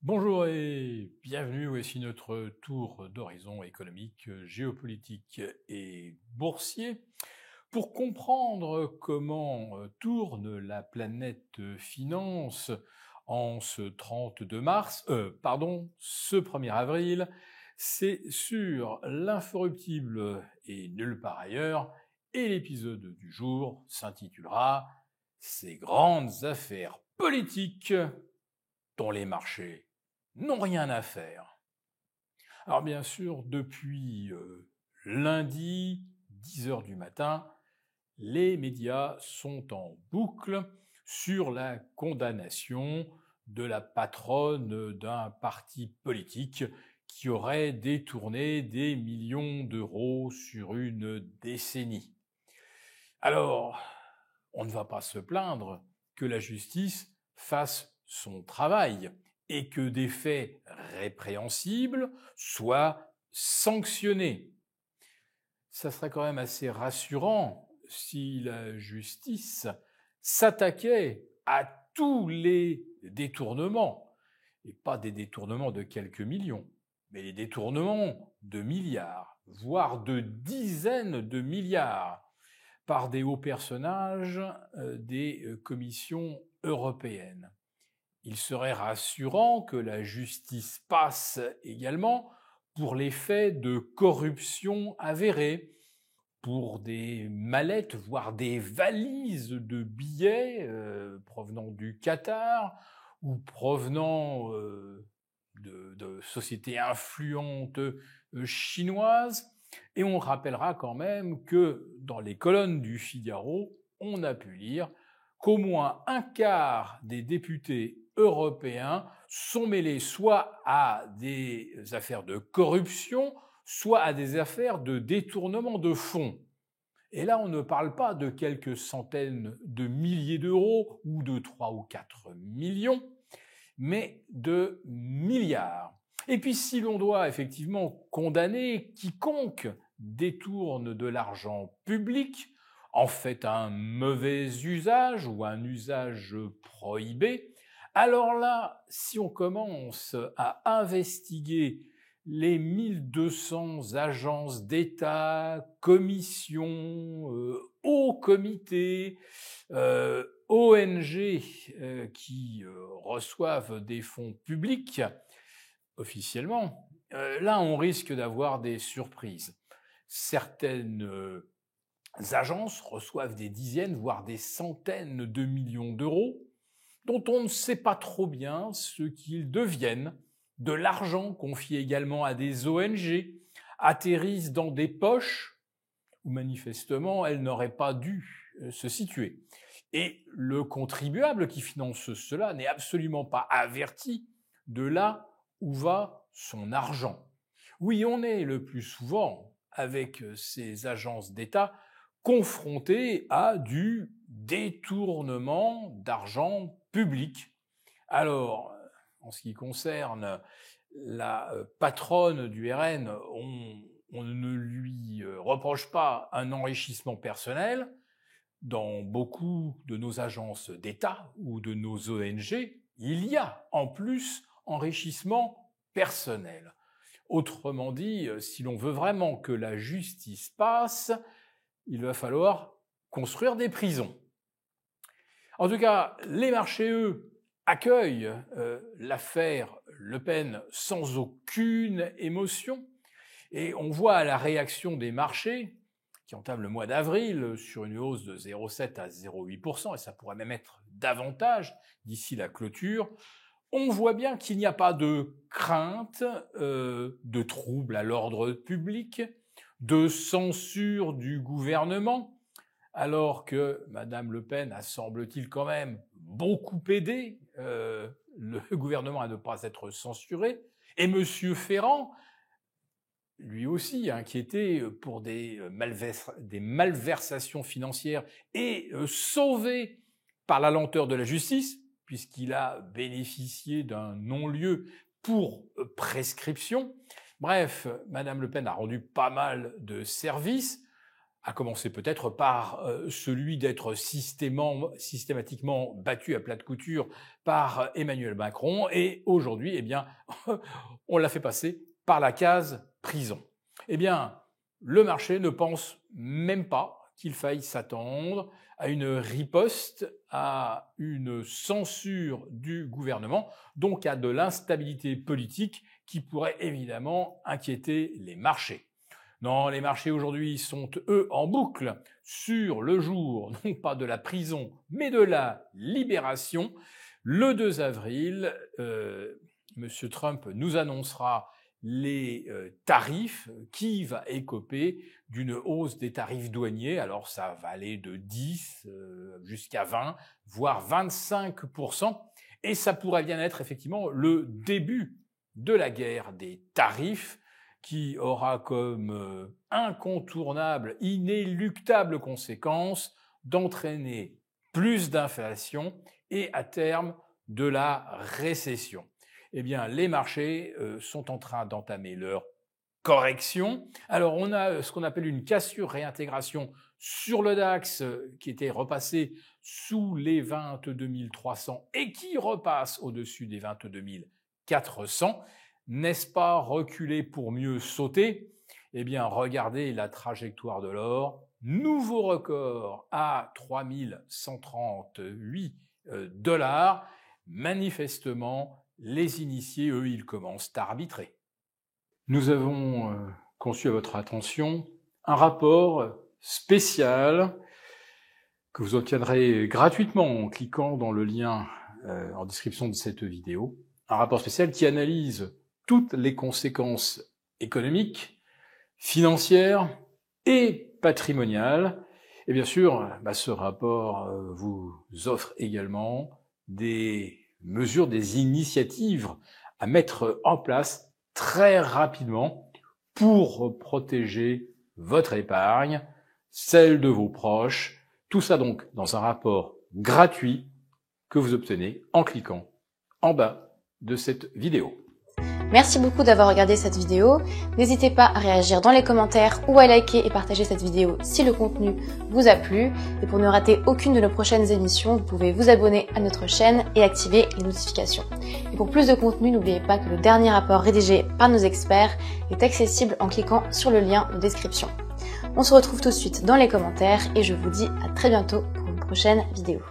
Bonjour et bienvenue, voici notre tour d'horizon économique, géopolitique et boursier. Pour comprendre comment tourne la planète finance en ce 32 mars, ce 1er avril, c'est sur l'inforruptible et nulle part ailleurs, et l'épisode du jour s'intitulera Ces grandes affaires politiques dont les marchés n'ont rien à faire. Alors bien sûr, depuis lundi, 10 heures du matin, les médias sont en boucle sur la condamnation de la patronne d'un parti politique qui aurait détourné des millions d'euros sur une décennie. Alors, on ne va pas se plaindre que la justice fasse son travail et que des faits répréhensibles soient sanctionnés. Ça serait quand même assez rassurant si la justice s'attaquait à tous les détournements, et pas des détournements de quelques millions, mais les détournements de milliards, voire de dizaines de milliards, par des hauts personnages des commissions européennes. Il serait rassurant que la justice passe également pour les faits de corruption avérés, pour des mallettes, voire des valises de billets provenant du Qatar ou provenant de sociétés influentes chinoises. Et on rappellera quand même que dans les colonnes du Figaro, on a pu lire qu'au moins un quart des députés européens sont mêlés soit à des affaires de corruption, soit à des affaires de détournement de fonds. Et là, on ne parle pas de quelques centaines de milliers d'euros ou de 3 ou 4 millions, mais de milliards. Et puis si l'on doit effectivement condamner quiconque détourne de l'argent public, en fait un mauvais usage ou un usage prohibé, alors là, si on commence à investiguer les 1200 agences d'État, commissions, hauts comités, ONG qui reçoivent des fonds publics officiellement, là on risque d'avoir des surprises. Certaines agences reçoivent des dizaines, voire des centaines de millions d'euros, dont on ne sait pas trop bien ce qu'ils deviennent, de l'argent confié également à des ONG, atterrissent dans des poches où manifestement elles n'auraient pas dû se situer. Et le contribuable qui finance cela n'est absolument pas averti de là où va son argent. Oui, on est le plus souvent, avec ces agences d'État, confronté à du détournement d'argent public. Alors, en ce qui concerne la patronne du RN, on ne lui reproche pas un enrichissement personnel. Dans beaucoup de nos agences d'État ou de nos ONG, il y a en plus enrichissement personnel. Autrement dit, si l'on veut vraiment que la justice passe, il va falloir construire des prisons. En tout cas, les marchés, eux, accueillent l'affaire Le Pen sans aucune émotion. Et on voit la réaction des marchés, qui entament le mois d'avril sur une hausse de 0,7 à 0,8%, et ça pourrait même être davantage d'ici la clôture. On voit bien qu'il n'y a pas de crainte de troubles à l'ordre public, de censure du gouvernement, alors que Madame Le Pen a, semble-t-il, quand même beaucoup aidé le gouvernement à ne pas être censuré, et Monsieur Ferrand, lui aussi inquiété pour des malversations financières et sauvé par la lenteur de la justice, puisqu'il a bénéficié d'un non-lieu pour prescription. Bref, Madame Le Pen a rendu pas mal de services. à commencer peut-être par celui d'être systématiquement battu à plat de couture par Emmanuel Macron, et aujourd'hui, eh bien, on l'a fait passer par la case prison. Eh bien, le marché ne pense même pas qu'il faille s'attendre à une riposte, à une censure du gouvernement, donc à de l'instabilité politique qui pourrait évidemment inquiéter les marchés. Non, les marchés aujourd'hui sont, eux, en boucle sur le jour, non pas de la prison, mais de la libération. Le 2 avril, M. Trump nous annoncera les tarifs, qui va écoper d'une hausse des tarifs douaniers. Alors ça va aller de 10 jusqu'à 20, voire 25%. Et ça pourrait bien être effectivement le début de la guerre des tarifs, qui aura comme incontournable, inéluctable conséquence d'entraîner plus d'inflation et à terme de la récession. Eh bien, les marchés sont en train d'entamer leur correction. Alors, on a ce qu'on appelle une cassure-réintégration sur le DAX qui était repassé sous les 22 300 et qui repasse au-dessus des 22 400. N'est-ce pas reculer pour mieux sauter? Eh bien, regardez la trajectoire de l'or. Nouveau record à 3138 $. Manifestement, les initiés, eux, ils commencent à arbitrer. Nous avons conçu à votre attention un rapport spécial que vous obtiendrez gratuitement en cliquant dans le lien en description de cette vidéo. Un rapport spécial qui analyse toutes les conséquences économiques, financières et patrimoniales. Et bien sûr, ce rapport vous offre également des mesures, des initiatives à mettre en place très rapidement pour protéger votre épargne, celle de vos proches. Tout ça donc dans un rapport gratuit que vous obtenez en cliquant en bas de cette vidéo. Merci beaucoup d'avoir regardé cette vidéo. N'hésitez pas à réagir dans les commentaires ou à liker et partager cette vidéo si le contenu vous a plu. Et pour ne rater aucune de nos prochaines émissions, vous pouvez vous abonner à notre chaîne et activer les notifications. Et pour plus de contenu, n'oubliez pas que le dernier rapport rédigé par nos experts est accessible en cliquant sur le lien de description. On se retrouve tout de suite dans les commentaires et je vous dis à très bientôt pour une prochaine vidéo.